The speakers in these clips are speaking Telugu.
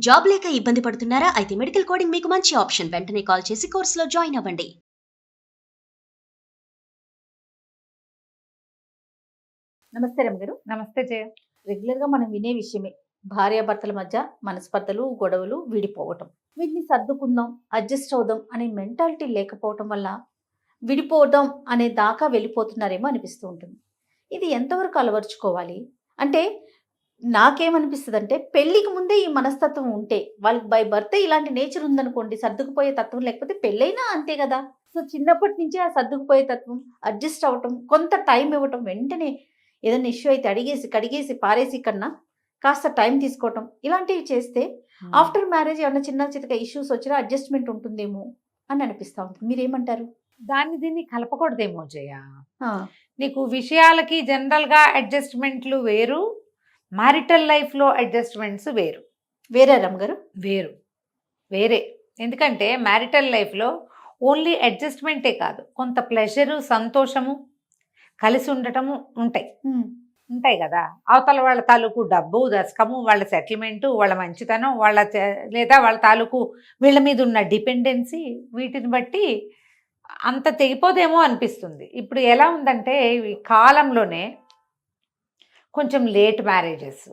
జాబ్ లేక ఇబ్బంది పడుతున్నారా? అయితే మెడికల్ కోడింగ్ మీకు మంచి ఆప్షన్. వెంటనే కాల్ చేసి కోర్సులో జాయిన్ అవ్వండి. నమస్తే రమ్య గారు. నమస్తే జయ. రెగ్యులర్గా మనం వినే విషయమే భార్యాభర్తల మధ్య మనస్పర్ధలు, గొడవలు, విడిపోవటం. వీటిని సర్దుకుందాం, అడ్జస్ట్ అవుదాం అనే మెంటాలిటీ లేకపోవటం వల్ల విడిపోవడం అనే దాకా వెళ్ళిపోతున్నారేమో అనిపిస్తూ ఉంటుంది. ఇది ఎంతవరకు అలవర్చుకోవాలి? అంటే నాకేమనిపిస్తుంది అంటే పెళ్ళికి ముందే ఈ మనస్తత్వం ఉంటే వాళ్ళకి బై బర్త్ ఇలాంటి నేచర్ ఉందనుకోండి, సర్దుకుపోయే తత్వం, లేకపోతే పెళ్ళైనా అంతే కదా. సో చిన్నప్పటి నుంచే ఆ సర్దుకుపోయే తత్వం, అడ్జస్ట్ అవ్వటం, కొంత టైం ఇవ్వటం, వెంటనే ఏదైనా ఇష్యూ అయితే అడిగేసి కడిగేసి పారేసి కన్నా కాస్త టైం తీసుకోవటం, ఇలాంటివి చేస్తే ఆఫ్టర్ మ్యారేజ్ ఏమైనా చిన్న చితక ఇష్యూస్ వచ్చినా అడ్జస్ట్మెంట్ ఉంటుందేమో అని అనిపిస్తూ ఉంటుంది. మీరేమంటారు? దీన్ని కలపకూడదేమో జయ. నీకు విషయాలకి జనరల్గా అడ్జస్ట్మెంట్లు వేరు, మ్యారిటల్ లైఫ్లో అడ్జస్ట్మెంట్స్ వేరు. వేరే రమ్ గారు వేరే. ఎందుకంటే మ్యారిటల్ లైఫ్లో ఓన్లీ అడ్జస్ట్మెంటే కాదు, కొంత ప్లెజరు, సంతోషము, కలిసి ఉండటము ఉంటాయి కదా. అవతల వాళ్ళ తాలూకు డబ్బు, దశకము, వాళ్ళ సెటిల్మెంటు, వాళ్ళ మంచితనం, లేదా వాళ్ళ తాలూకు వీళ్ళ మీద ఉన్న డిపెండెన్సీ, వీటిని బట్టి అంత తెగిపోదేమో అనిపిస్తుంది. ఇప్పుడు ఎలా ఉందంటే ఈ కాలంలోనే కొంచెం లేట్ మ్యారేజెస్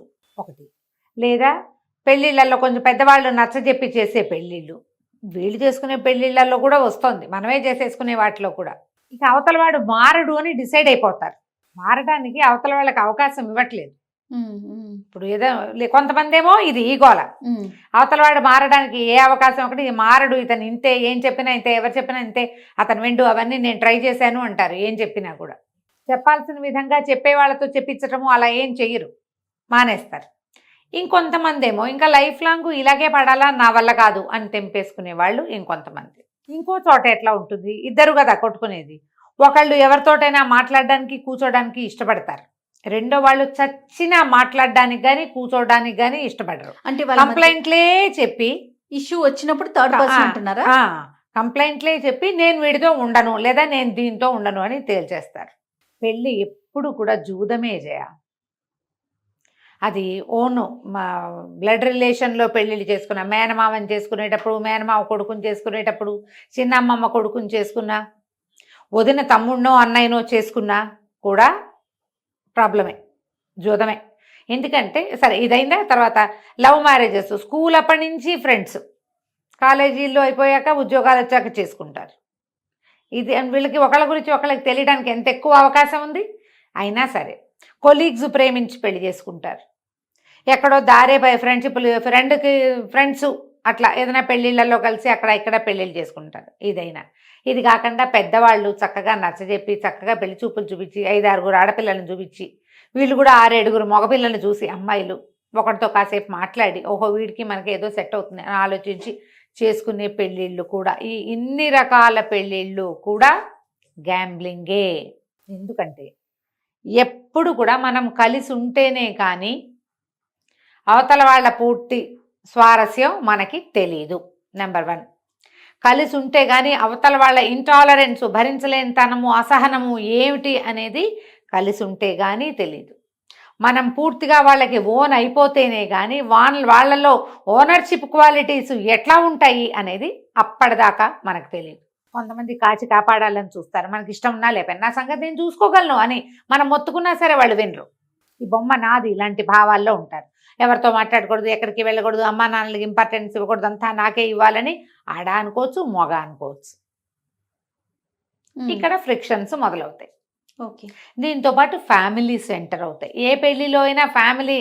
ఒకటి, లేదా పెళ్ళిళ్ళల్లో కొంచెం పెద్దవాళ్ళు నచ్చజెప్పి చేసే పెళ్ళిళ్ళు, వీళ్ళు చేసుకునే పెళ్ళిళ్ళల్లో కూడా వస్తుంది, మనమే చేసేసుకునే వాటిలో కూడా. ఇక అవతల వాడు మారడు అని డిసైడ్ అయిపోతారు. మారడానికి అవతల వాళ్ళకి అవకాశం ఇవ్వట్లేదు. ఇప్పుడు ఏదో కొంతమంది ఏమో ఇది ఈగోల, అవతల వాడు మారడానికి ఏ అవకాశం ఒకటి, మారడు, ఇతను ఇంతే, ఏం చెప్పినా ఇంతే, ఎవరు చెప్పినా ఇంతే, అతను విండు, అవన్నీ నేను ట్రై చేశాను అంటారు. ఏం చెప్పినా కూడా చెప్పాల్సిన విధంగా చెప్పే వాళ్ళతో చెప్పించటము అలా ఏం చెయ్యరు, మానేస్తారు. ఇంకొంతమంది ఏమో ఇంకా లైఫ్ లాంగ్ ఇలాగే పడాలా, నా వల్ల కాదు అని తెంపేసుకునే వాళ్ళు ఇంకొంతమంది. ఇంకో చోట ఎట్లా ఉంటుంది, ఇద్దరు కదా కొట్టుకునేది, ఒకళ్ళు ఎవరితోటైనా మాట్లాడడానికి కూర్చోడానికి ఇష్టపడతారు, రెండో వాళ్ళు చచ్చినా మాట్లాడడానికి కానీ కూర్చోడానికి కానీ ఇష్టపడరు. అంటే కంప్లైంట్లే చెప్పి ఇష్యూ వచ్చినప్పుడు థర్డ్ పర్సన్ అంటున్నారా? కంప్లైంట్లే చెప్పి నేను వీడితో ఉండను, లేదా నేను దీంతో ఉండను అని తేల్చేస్తారు. పెళ్ళి ఎప్పుడు కూడా జూదమే చేయ. అది ఓను బ్లడ్ రిలేషన్లో పెళ్ళిళ్ళు చేసుకున్నా, మేనమామని చేసుకునేటప్పుడు, మేనమామ కొడుకుని చేసుకునేటప్పుడు, చిన్నమ్మమ్మ కొడుకుని చేసుకున్నా, వదిన తమ్ముడినో అన్నయ్యనో చేసుకున్నా కూడా ప్రాబ్లమే, జూదమే. ఎందుకంటే సరే ఇదైందా, తర్వాత లవ్ మ్యారేజెస్, స్కూల్ అప్పటి నుంచి ఫ్రెండ్స్, కాలేజీల్లో అయిపోయాక ఉద్యోగాలు వచ్చాక చేసుకుంటారు. ఇది వీళ్ళకి ఒకళ్ళ గురించి ఒకళ్ళకి తెలియడానికి ఎంత ఎక్కువ అవకాశం ఉంది. అయినా సరే కొలీగ్స్ ప్రేమించి పెళ్లి చేసుకుంటారు, ఎక్కడో దారే ఫ్రెండ్స్ అట్లా ఏదైనా పెళ్ళిళ్ళల్లో కలిసి అక్కడ ఇక్కడ పెళ్ళిళ్ళు చేసుకుంటారు. ఇది కాకుండా పెద్దవాళ్ళు చక్కగా నచ్చజెప్పి, చక్కగా పెళ్లి చూపులు చూపించి, 5-6 ఆడపిల్లలను చూపించి, వీళ్ళు కూడా 6-7 మగపిల్లలను చూసి, అమ్మాయిలు ఒకటితో కాసేపు మాట్లాడి, ఓహో వీడికి మనకి ఏదో సెట్ అవుతుంది అని ఆలోచించి చేసుకునే పెళ్ళిళ్ళు కూడా, ఇన్ని రకాల పెళ్ళిళ్ళు కూడా గ్యాంబ్లింగే. ఎందుకంటే ఎప్పుడు కూడా మనం కలిసి ఉంటేనే కానీ అవతల వాళ్ళ పూర్తి స్వారస్యం మనకి తెలీదు. నెంబర్ 1, కలిసి ఉంటే కానీ అవతల వాళ్ళ ఇంటాలరెన్స్, భరించలేనితనము, అసహనము ఏమిటి అనేది కలిసి ఉంటే కానీ తెలీదు. మనం పూర్తిగా వాళ్ళకి ఓన్ అయిపోతేనే కానీ వాళ్ళలో ఓనర్షిప్ క్వాలిటీస్ ఎట్లా ఉంటాయి అనేది అప్పటిదాకా మనకు తెలియదు. కొంతమంది కాచి కాపాడాలని చూస్తారు, మనకి ఇష్టం ఉన్నా లేకపోయినా నా సంగతి నేను చూసుకోగలను అని మనం మొత్తుకున్నా సరే వాళ్ళు వినరు. ఈ బొమ్మ నాది ఇలాంటి భావాల్లో ఉంటారు. ఎవరితో మాట్లాడకూడదు, ఎక్కడికి వెళ్ళకూడదు, అమ్మా నాన్నలకి ఇంపార్టెన్స్ ఇవ్వకూడదు, అంతా నాకే ఇవ్వాలని ఆడ అనుకోవచ్చు, మొగ అనుకోవచ్చు. ఇక్కడ ఫ్రిక్షన్స్ మొదలవుతాయి. ఓకే, దీంతో పాటు ఫ్యామిలీ సెంటర్ అవుతాయి. ఏ పెళ్లిలో అయినా ఫ్యామిలీ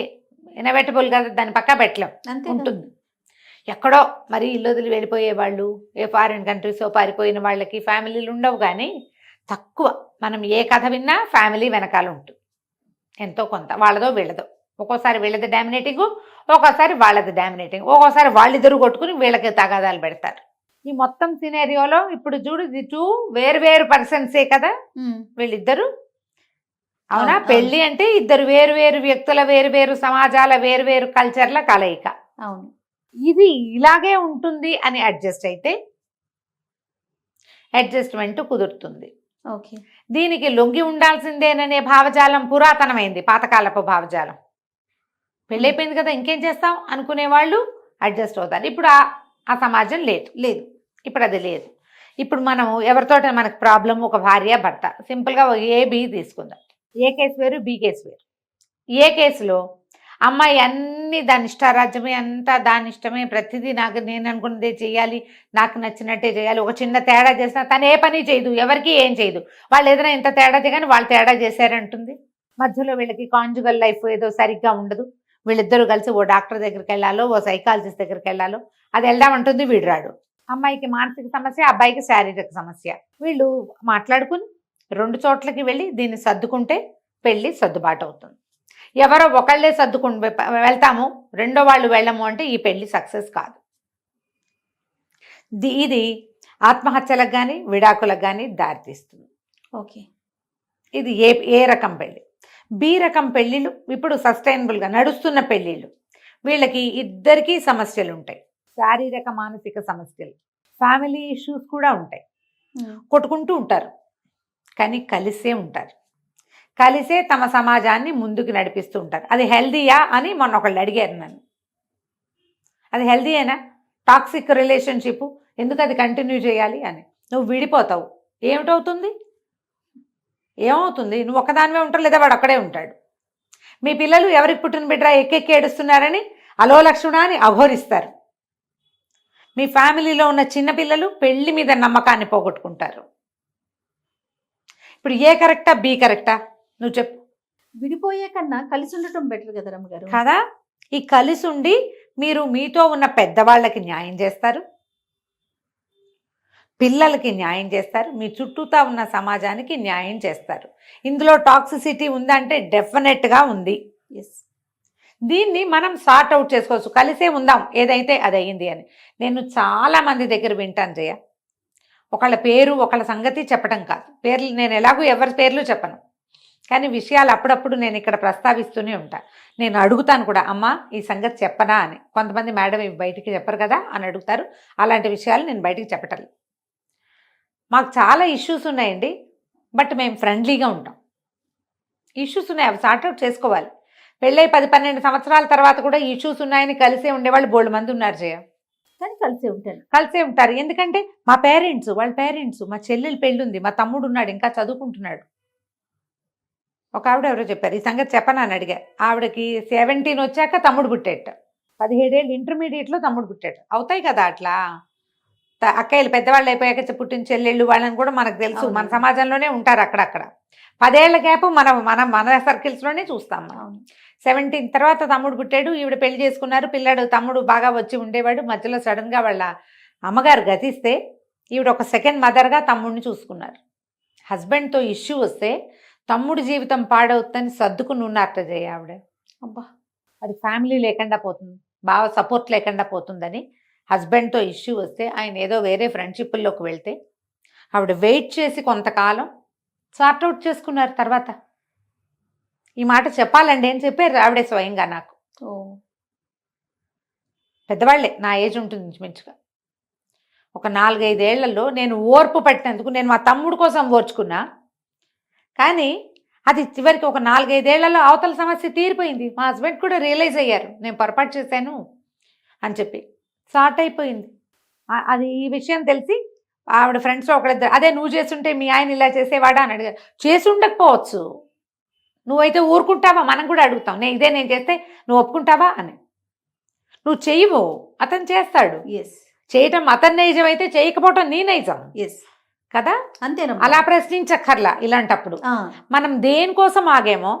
ఇన్ఎవిటబుల్ కదా, దాని పక్కా పెట్టలేం, ఉంటుంది. ఎక్కడో మరి ఇల్లు వదిలి వెళ్ళిపోయే వాళ్ళు, ఏ ఫారిన్ కంట్రీస్లో పారిపోయిన వాళ్ళకి ఫ్యామిలీలు ఉండవు, కానీ తక్కువ. మనం ఏ కథ విన్నా ఫ్యామిలీ వెనకాల ఉంటుంది ఎంతో కొంత, వాళ్ళదో వీళ్ళదో. ఒక్కోసారి వీళ్ళది డామినేటింగ్, ఒక్కోసారి వాళ్ళది డామినేటింగ్, ఒక్కోసారి వాళ్ళిద్దరు కొట్టుకుని వీళ్ళకి తగాదాలు పెడతారు. ఈ మొత్తం సినేరియోలో ఇప్పుడు చూడు, ఇది 2 వేరు పర్సన్సే కదా వీళ్ళిద్దరు. అవునా? పెళ్ళి అంటే ఇద్దరు వేరు వ్యక్తుల, వేరు సమాజాల, వేరు కల్చర్ల కలయిక. అవును, ఇది ఇలాగే ఉంటుంది అని అడ్జస్ట్ అయితే అడ్జస్ట్మెంట్ కుదురుతుంది. ఓకే, దీనికి లొంగి ఉండాల్సిందేననే భావజాలం పురాతనమైంది, పాతకాలపు భావజాలం. పెళ్ళైపోయింది కదా ఇంకేం చేస్తాం అనుకునే వాళ్ళు అడ్జస్ట్ అవుతారు. ఇప్పుడు ఆ సమాజం లేదు. లేదు. ఇప్పుడు అది లేదు. ఇప్పుడు మనం ఎవరితో మనకు ప్రాబ్లం, ఒక భార్య భర్త, సింపుల్గా ఏ బి తీసుకుందాం. ఏ కేసు వేరు, బి కేసు వేరు. ఏ కేసులో అమ్మాయి అన్ని దాని ఇష్టారాజ్యమే, అంతా దాని ఇష్టమే, ప్రతిదీ నాకు నేను అనుకున్నదే చేయాలి, నాకు నచ్చినట్టే చేయాలి. ఒక చిన్న తేడా చేసినా తను ఏ పని చేయదు, ఎవరికి ఏం చేయదు. వాళ్ళు ఏదైనా ఇంత తేడా చేయగానే వాళ్ళు తేడా చేశారంటుంది. మధ్యలో వీళ్ళకి కాంజుగల్ లైఫ్ ఏదో సరిగ్గా ఉండదు. వీళ్ళిద్దరూ కలిసి ఓ డాక్టర్ దగ్గరికి వెళ్ళాలో, ఓ సైకాలజిస్ట్ దగ్గరికి వెళ్ళాలో, అది వెళ్దామంటుంది, వీడు రాడు. అమ్మాయికి మానసిక సమస్య, అబ్బాయికి శారీరక సమస్య. వీళ్ళు మాట్లాడుకుని 2 చోట్లకి వెళ్ళి దీన్ని సర్దుకుంటే పెళ్ళి సర్దుబాటు అవుతుంది. ఎవరో ఒకళ్ళే సర్దుకుని వెళ్తాము, రెండో వాళ్ళు వెళ్ళము అంటే ఈ పెళ్లి సక్సెస్ కాదు. ఇది ఆత్మహత్యలకు కానీ విడాకులకు కానీ దారితీస్తుంది. ఓకే. ఇది ఏ రకం పెళ్ళి. బి రకం పెళ్ళిళ్ళు ఇప్పుడు సస్టైనబుల్గా నడుస్తున్న పెళ్ళిళ్ళు. వీళ్ళకి ఇద్దరికీ సమస్యలు ఉంటాయి, శారీరక మానసిక సమస్యలు, ఫ్యామిలీ ఇష్యూస్ కూడా ఉంటాయి. కొట్టుకుంటూ ఉంటారు కానీ కలిసే ఉంటారు, కలిసే తమ సమాజాన్ని ముందుకు నడిపిస్తూ ఉంటారు. అది హెల్దీయా అని మొన్న ఒకళ్ళు అడిగారు నన్ను. అది హెల్దీయేనా? టాక్సిక్ రిలేషన్షిప్ ఎందుకు అది కంటిన్యూ చేయాలి అని. నువ్వు విడిపోతావు, ఏమిటవుతుంది? ఏమవుతుంది? నువ్వు ఒకదానివే ఉంటావు, లేదా వాడు అక్కడే ఉంటాడు. మీ పిల్లలు ఎవరికి పుట్టిన బిడ్డ ఎక్కెక్కి ఏడుస్తున్నారని అలో లక్ష్మణ అని అఘోరిస్తారు. మీ ఫ్యామిలీలో ఉన్న చిన్నపిల్లలు పెళ్లి మీద నమ్మకాన్ని పోగొట్టుకుంటారు. ఇప్పుడు ఏ కరెక్టా, బి కరెక్టా? నువ్వు చెప్పు. విడిపోయే కన్నా కలిసి ఉండటం బెటర్ కదా రమ్మగారు. కదా, ఈ కలిసి ఉండి మీరు మీతో ఉన్న పెద్దవాళ్ళకి న్యాయం చేస్తారు, పిల్లలకి న్యాయం చేస్తారు, మీ చుట్టూతా ఉన్న సమాజానికి న్యాయం చేస్తారు. ఇందులో టాక్సిసిటీ ఉందంటే డెఫినెట్గా ఉంది. ఎస్. దీన్ని మనం సార్ట్ అవుట్ చేసుకోవచ్చు, కలిసే ఉందాం, ఏదైతే అది అయ్యింది అని. నేను చాలామంది దగ్గర వింటాను జయ, ఒకళ్ళ పేరు ఒకళ్ళ సంగతి చెప్పడం కాదు, పేర్లు నేను ఎలాగూ ఎవరి పేర్లు చెప్పను, కానీ విషయాలు అప్పుడప్పుడు నేను ఇక్కడ ప్రస్తావిస్తూనే ఉంటా. నేను అడుగుతాను కూడా, అమ్మ ఈ సంగతి చెప్పనా అని. కొంతమంది మేడం ఇవి బయటికి చెప్పరు కదా అని అడుగుతారు. అలాంటి విషయాలు నేను బయటికి చెప్పటం. మాకు చాలా ఇష్యూస్ ఉన్నాయండి, బట్ మేము ఫ్రెండ్లీగా ఉంటాం. ఇష్యూస్ ఉన్నాయి, అవి సార్ట్అవుట్ చేసుకోవాలి. పెళ్ళై 10-12 సంవత్సరాల తర్వాత కూడా ఇష్యూస్ ఉన్నాయని కలిసే ఉండేవాళ్ళు బోల్డ్ మంది ఉన్నారు జయ. కానీ కలిసే ఉంటారు. ఎందుకంటే మా పేరెంట్స్, వాళ్ళ పేరెంట్స్, మా చెల్లెలు పెళ్ళి ఉంది, మా తమ్ముడు ఉన్నాడు ఇంకా చదువుకుంటున్నాడు. ఒక ఆవిడ ఎవరో చెప్పారు, ఈ సంగతి చెప్పనా అని అడిగా. ఆవిడకి 17 వచ్చాక తమ్ముడు పుట్టేట, 17 ఏళ్ళు ఇంటర్మీడియట్లో తమ్ముడు పుట్టాడు. అవుతాయి కదా అట్లా. అక్కయ్యలు పెద్దవాళ్ళు అయిపోయాక పుట్టిన చెల్లెళ్ళు వాళ్ళని కూడా మనకు తెలుసు, మన సమాజంలోనే ఉంటారు అక్కడక్కడ. 10 ఏళ్ల గ్యాప్ మన సర్కిల్స్లోనే చూస్తాం మనం. 17 తర్వాత తమ్ముడు పుట్టాడు, ఈవిడ పెళ్లి చేసుకున్నారు, పిల్లాడు తమ్ముడు బాగా వచ్చి ఉండేవాడు. మధ్యలో సడన్గా వాళ్ళ అమ్మగారు గతిస్తే ఈవిడ ఒక సెకండ్ మదర్గా తమ్ముడిని చూసుకున్నారు. హస్బెండ్తో ఇష్యూ వస్తే తమ్ముడి జీవితం పాడవుతుందని సర్దుకుని ఉన్నట్ట జయ ఆవిడ. అబ్బా, అది ఫ్యామిలీ లేకుండా పోతుంది, బాగా సపోర్ట్ లేకుండా పోతుందని హస్బెండ్తో ఇష్యూ వస్తే ఆయన ఏదో వేరే ఫ్రెండ్షిప్ల్లోకి వెళ్తే ఆవిడ వెయిట్ చేసి కొంతకాలం సార్ట్అవుట్ చేసుకున్నారు. తర్వాత ఈ మాట చెప్పాలండి అని చెప్పారు ఆవిడే స్వయంగా నాకు. పెద్దవాళ్లే, నా ఏజ్ ఉంటుంది ఇంచుమించుగా. ఒక 4-5 ఏళ్లలో నేను ఓర్పు పట్టినందుకు నేను మా తమ్ముడు కోసం ఓర్చుకున్నా, కానీ అది చివరికి ఒక 4-5 ఏళ్లలో అవతల సమస్య తీరిపోయింది. మా హస్బెండ్ కూడా రియలైజ్ అయ్యారు నేను పొరపాటు చేశాను అని చెప్పి, సార్ట్ అయిపోయింది. అది ఈ విషయం తెలిసి ఆవిడ ఫ్రెండ్స్లో ఒకళ్ళిద్దరు, అదే నువ్వు చేస్తుంటే మీ ఆయన ఇలా చేసేవాడా అని అడిగారు. చేసి ఉండకపోవచ్చు, నువ్వైతే ఊరుకుంటావా? మనం కూడా అడుగుతాం, ఇదే నేను చేస్తే నువ్వు ఒప్పుకుంటావా అని. నువ్వు చెయ్యవు, అతను చేస్తాడు. చేయటం అతని నైజం అయితే చేయకపోవటం నీ నైజం కదా, అంతేనా? అలా ప్రశ్నించక్కర్లా. ఇలాంటప్పుడు మనం దేనికోసం ఆగేమో,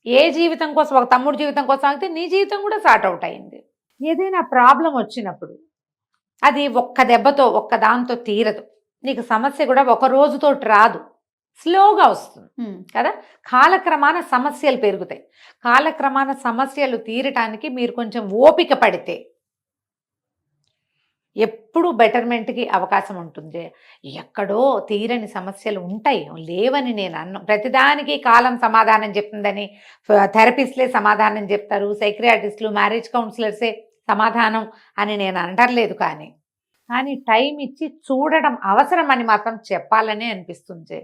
ఏ జీవితం కోసం, ఒక తమ్ముడు జీవితం కోసం ఆగితే నీ జీవితం కూడా సార్ట్ అవుట్ అయింది. ఏదైనా ప్రాబ్లం వచ్చినప్పుడు అది ఒక్క దెబ్బతో ఒక్క దాంతో తీరదు. నీకు సమస్య కూడా ఒక రోజుతో రాదు, స్లోగా వస్తుంది కదా. కాలక్రమాన సమస్యలు పెరుగుతాయి. కాలక్రమాన సమస్యలు తీరటానికి మీరు కొంచెం ఓపిక పడితే ఎప్పుడు బెటర్మెంట్కి అవకాశం ఉంటుంది. ఎక్కడో తీరని సమస్యలు ఉంటాయి, లేవని నేను అన్న. ప్రతిదానికి కాలం సమాధానం చెప్తుందని థెరపిస్ట్లే సమాధానం చెప్తారు, సైక్రియాటిస్టులు, మ్యారేజ్ కౌన్సిలర్సే సమాధానం అని నేను అంటలేదు. కానీ టైం ఇచ్చి చూడడం అవసరం అని మాత్రం చెప్పాలనే అనిపిస్తుంది.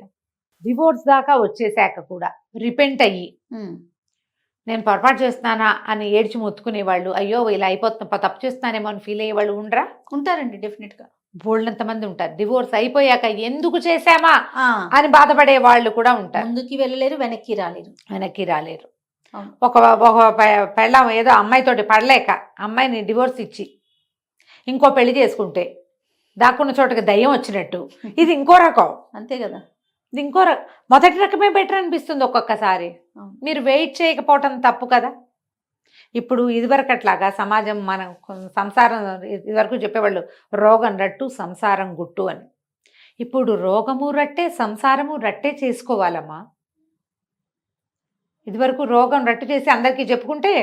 డివోర్స్ దాకా వచ్చేసాక కూడా రిపెంట్ అయ్యి నేను పొరపాటు చేస్తున్నానా అని ఏడ్చి మొత్తుకునేవాళ్ళు, అయ్యో ఇలా అయిపోతున్నా తప్పు చేస్తున్నానేమో అని ఫీల్ అయ్యేవాళ్ళు ఉండరా? ఉంటారండి డెఫినెట్గా. బోల్డంత మంది ఉంటారు. డివోర్స్ అయిపోయాక ఎందుకు చేశామా ఆ, అని బాధపడే వాళ్ళు కూడా ఉంటారు. ముందుకి వెళ్ళలేరు, వెనక్కి రాలేరు. వెనక్కి రాలేరు. అవును. ఒక ఒక పెళ్ళాం ఏదో అమ్మాయితోటి పడలేక అమ్మాయిని డివోర్స్ ఇచ్చి ఇంకో పెళ్లి చేసుకుంటే దాక్కున్న చోటకి దయ్యం వచ్చినట్టు ఇది ఇంకో రకం. అంతే కదా. ఇది ఇంకో రకం. మొదటి రకమే బెటర్ అనిపిస్తుంది ఒక్కొక్కసారి. అవును. మీరు వెయిట్ చేయకపోవటం తప్పు కదా. ఇప్పుడు ఇదివరకట్లాగా సమాజం మనం సంసారం ఇదివరకు చెప్పేవాళ్ళు రోగం రట్టు సంసారం గుట్టు అని. ఇప్పుడు రోగము రట్టే సంసారము రట్టే చేసుకోవాలమ్మా. ఇదివరకు రోగం రట్టు చేసి అందరికీ చెప్పుకుంటే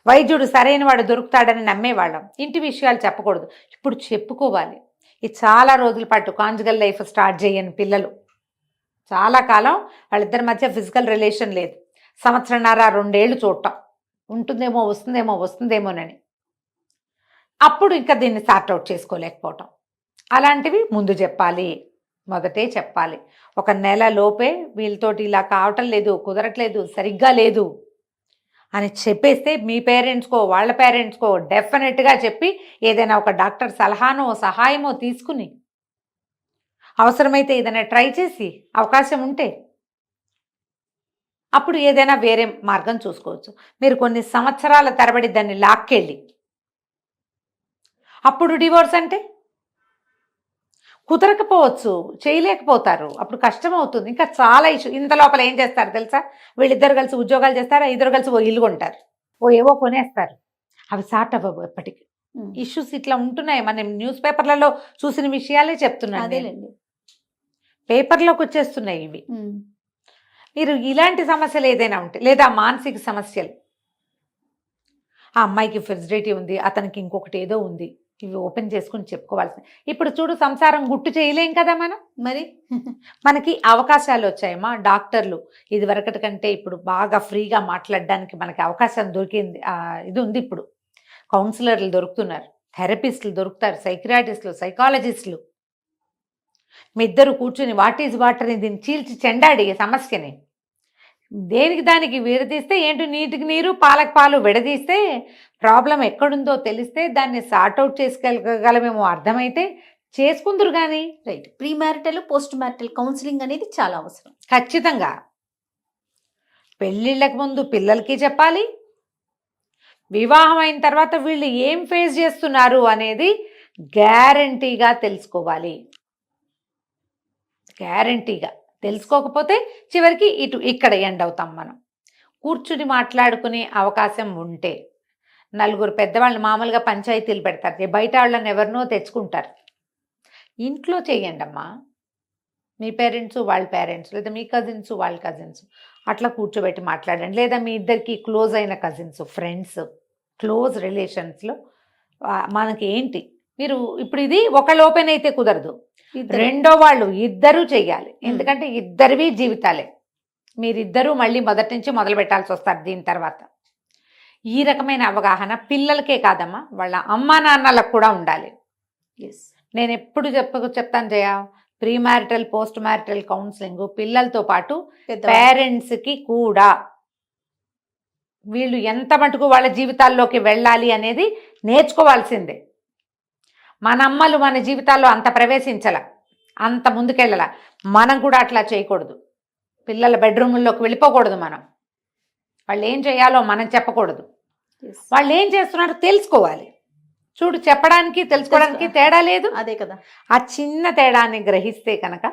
వైద్యుడు సరైన వాడు దొరుకుతాడని నమ్మేవాళ్ళం. ఇంటి విషయాలు చెప్పకూడదు. ఇప్పుడు చెప్పుకోవాలి. ఇది చాలా రోజుల పాటు కాంజుగల్ లైఫ్ స్టార్ట్ చేయని పిల్లలు చాలా కాలం వాళ్ళిద్దరి మధ్య ఫిజికల్ రిలేషన్ లేదు. సంవత్సరంన్నర 2 ఏళ్ళు చూడటం ఉంటుందేమో వస్తుందేమోనని అప్పుడు ఇంకా దీన్ని సార్ట్అవుట్ చేసుకోలేకపోవటం. అలాంటివి ముందు చెప్పాలి, మొదటే చెప్పాలి. ఒక నెల లోపే వీళ్ళతోటి ఇలా కావటం లేదు, కుదరట్లేదు, సరిగ్గా లేదు అని చెప్పేస్తే మీ పేరెంట్స్కో వాళ్ళ పేరెంట్స్కో డెఫినెట్గా చెప్పి ఏదైనా ఒక డాక్టర్ సలహానో సహాయమో తీసుకుని అవసరమైతే ఏదైనా ట్రై చేసి అవకాశం ఉంటే అప్పుడు ఏదైనా వేరే మార్గం చూసుకోవచ్చు. మీరు కొన్ని సంవత్సరాల తరబడి దాన్ని లాక్కెళ్ళి అప్పుడు డివోర్స్ అంటే కుదరకపోవచ్చు, చేయలేకపోతారు, అప్పుడు కష్టం అవుతుంది. ఇంకా చాలా ఇష్యూ. ఇంత లోపల ఏం చేస్తారు తెలుసా? వీళ్ళిద్దరు కలిసి ఉద్యోగాలు చేస్తారు, ఇద్దరు కలిసి ఓ ఇల్లు కొంటారు, ఓ ఏవో కొనేస్తారు. అవి సార్ట్ అవ్వవు ఎప్పటికీ. ఇష్యూస్ ఇట్లా ఉంటున్నాయి. మనం న్యూస్ పేపర్లలో చూసిన విషయాలే చెప్తున్నాను. అదేలేండి. పేపర్లోకి వచ్చేస్తున్నాయి ఇవి. మీరు ఇలాంటి సమస్యలు ఏదైనా ఉంటే లేదా మానసిక సమస్యలు, ఆ అమ్మాయికి ఫెసిలిటీ ఉంది, అతనికి ఇంకొకటి ఏదో ఉంది, ఇవి ఓపెన్ చేసుకుని చెప్పుకోవాల్సింది. ఇప్పుడు చూడు, సంసారం గుట్టు చేయలేం కదా మనం. మరి మనకి అవకాశాలు వచ్చాయమ్మా. డాక్టర్లు ఇది వరకటి కంటే ఇప్పుడు బాగా ఫ్రీగా మాట్లాడడానికి మనకి అవకాశం దొరికింది. ఇది ఉంది. ఇప్పుడు కౌన్సిలర్లు దొరుకుతున్నారు, థెరపిస్టులు దొరుకుతారు, సైకియాట్రిస్టులు, సైకాలజిస్టులు. మీ ఇద్దరు కూర్చుని వాట్ ఈజ్ వాట్ అని దీన్ని చీల్చి చెండాడి సమస్యని దేనికి దానికి విడదీస్తే ఏంటి, నీటికి నీరు పాలకు పాలు విడదీస్తే ప్రాబ్లం ఎక్కడుందో తెలిస్తే దాన్ని సార్ట్అవుట్ చేసుకోగలమేమో అర్థమైతే చేసుకుందరు. కానీ right, pre marital post marital counselling అనేది చాలా అవసరం. ఖచ్చితంగా పెళ్ళిళ్ళకి ముందు పిల్లలకి చెప్పాలి, వివాహం అయిన తర్వాత వీళ్ళు ఏం ఫేస్ చేస్తున్నారు అనేది గ్యారంటీగా తెలుసుకోవాలి. గ్యారంటీగా తెలుసుకోకపోతే చివరికి ఇక్కడ ఎండ్ అవుతాం మనం. కూర్చుని మాట్లాడుకునే అవకాశం ఉంటే నలుగురు పెద్దవాళ్ళు మామూలుగా పంచాయతీలు పెడతారు, బయట వాళ్ళని ఎవరినో తెచ్చుకుంటారు. ఇంట్లో చేయండి అమ్మా. మీ పేరెంట్స్ వాళ్ళ పేరెంట్స్, లేదా మీ కజిన్స్ వాళ్ళ కజిన్స్ అట్లా కూర్చోబెట్టి మాట్లాడండి. లేదా మీ ఇద్దరికి క్లోజ్ అయిన కజిన్స్, ఫ్రెండ్స్, క్లోజ్ రిలేషన్స్లో మనకి ఏంటి, మీరు ఇప్పుడు ఇది ఒకళ్ళు ఓపెన్ అయితే కుదరదు, రెండో వాళ్ళు ఇద్దరూ చెయ్యాలి. ఎందుకంటే ఇద్దరివి జీవితాలే. మీరిద్దరూ మళ్ళీ మొదటి నుంచి మొదలు పెట్టాల్సి వస్తారు దీని తర్వాత. ఈ రకమైన అవగాహన పిల్లలకే కాదమ్మా, వాళ్ళ అమ్మా నాన్నలకు కూడా ఉండాలి. నేను ఎప్పుడు చెప్తాను Jaya, pre marital post marital counselling పిల్లలతో పాటు పేరెంట్స్కి కూడా వీళ్ళు ఎంత మటుకు వాళ్ళ జీవితాల్లోకి వెళ్ళాలి అనేది నేర్చుకోవాల్సిందే. మన అమ్మలు మన జీవితాల్లో అంత ప్రవేశించాల, అంత ముందుకెళ్ళాల. మనం కూడా అట్లా చేయకూడదు. పిల్లల బెడ్రూముల్లోకి వెళ్ళిపోకూడదు. వాళ్ళు ఏం చేయాలో మనం చెప్పకూడదు. వాళ్ళు ఏం చేస్తున్నారో తెలుసుకోవాలి. చూడు, చెప్పడానికి తెలుసుకోవడానికి తేడా లేదు. అదే కదా. ఆ చిన్న తేడాన్ని గ్రహిస్తే కనుక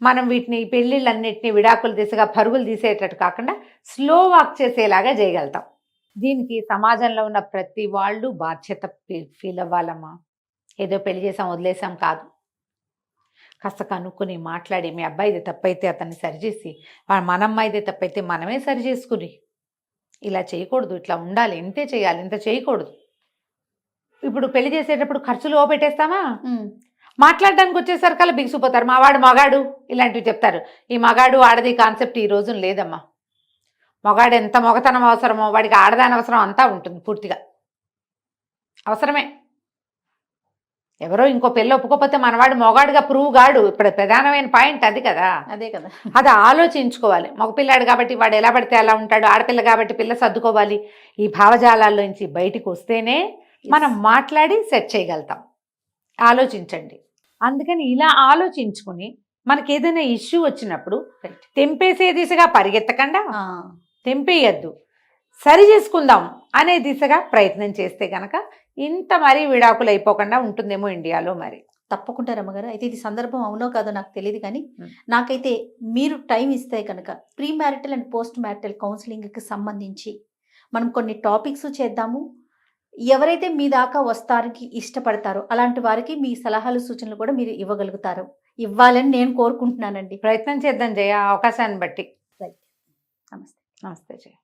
మనం వీటిని పెళ్ళిళ్ళన్నింటినీ విడాకులు దిశగా పరుగులు తీసేటట్టు కాకుండా స్లో వాక్ చేసేలాగా చేయగలుగుతాం. దీనికి సమాజంలో ఉన్న ప్రతి వాళ్ళు బాధ్యత ఫీల్ అవ్వాలమ్మా. ఏదో పెళ్లి చేసాం వదిలేసాం కాదు. కాస్త కనుక్కొని మాట్లాడి, మీ అబ్బాయిది తప్పైతే అతన్ని సరిచేసి, మన అమ్మాయిదే తప్పైతే మనమే సరి చేసుకుని, ఇలా చేయకూడదు, ఇట్లా ఉండాలి, ఇంతే చేయాలి, ఇంత చేయకూడదు. ఇప్పుడు పెళ్లి చేసేటప్పుడు ఖర్చులు పెట్టేస్తామా, మాట్లాడడానికి వచ్చేసరికల్లా బిగిసిపోతారు. మావాడు మగాడు ఇలాంటివి చెప్తారు. ఈ మగాడు ఆడది కాన్సెప్ట్ ఈ రోజున లేదమ్మా. మగాడు ఎంత మొగతనం అవసరమో వాడికి ఆడదాని అవసరం అంతా ఉంటుంది. పూర్తిగా అవసరమే. ఎవరో ఇంకో పెళ్ళి ఒప్పుకోకపోతే మనవాడు మొగాడుగా ప్రూవ్ గాడు. ఇప్పుడు ప్రధానమైన పాయింట్ అది కదా. అదే కదా. అది ఆలోచించుకోవాలి. మగపిల్లాడు కాబట్టి వాడు ఎలా పడితే అలా ఉంటాడు, ఆడపిల్ల కాబట్టి పిల్ల సర్దుకోవాలి. ఈ భావజాలాల్లోంచి బయటికి వస్తేనే మనం మాట్లాడి సెట్ చేయగలుగుతాం. ఆలోచించండి. అందుకని ఇలా ఆలోచించుకుని మనకి ఏదైనా ఇష్యూ వచ్చినప్పుడు తెంపేసే దిశగా పరిగెత్తకుండా, తెంపేయద్దు, సరి చేసుకుందాం అనే దిశగా ప్రయత్నం చేస్తే గనక ఇంత మరీ విడాకులు అయిపోకుండా ఉంటుందేమో ఇండియాలో. మరి తప్పకుండా రమ్మగారు. అయితే ఇది సందర్భం అవునో కాదో నాకు తెలియదు, కానీ నాకైతే మీరు టైం ఇస్తే కనుక pre marital and post marital కౌన్సిలింగ్కి సంబంధించి మనం కొన్ని టాపిక్స్ చేద్దాము. ఎవరైతే మీ దాకా వస్తానికి ఇష్టపడతారో అలాంటి వారికి మీ సలహాలు సూచనలు కూడా మీరు ఇవ్వాలని నేను కోరుకుంటున్నానండి. ప్రయత్నం చేద్దాం జయ, అవకాశాన్ని బట్టి. నమస్తే. నమస్తే జయ.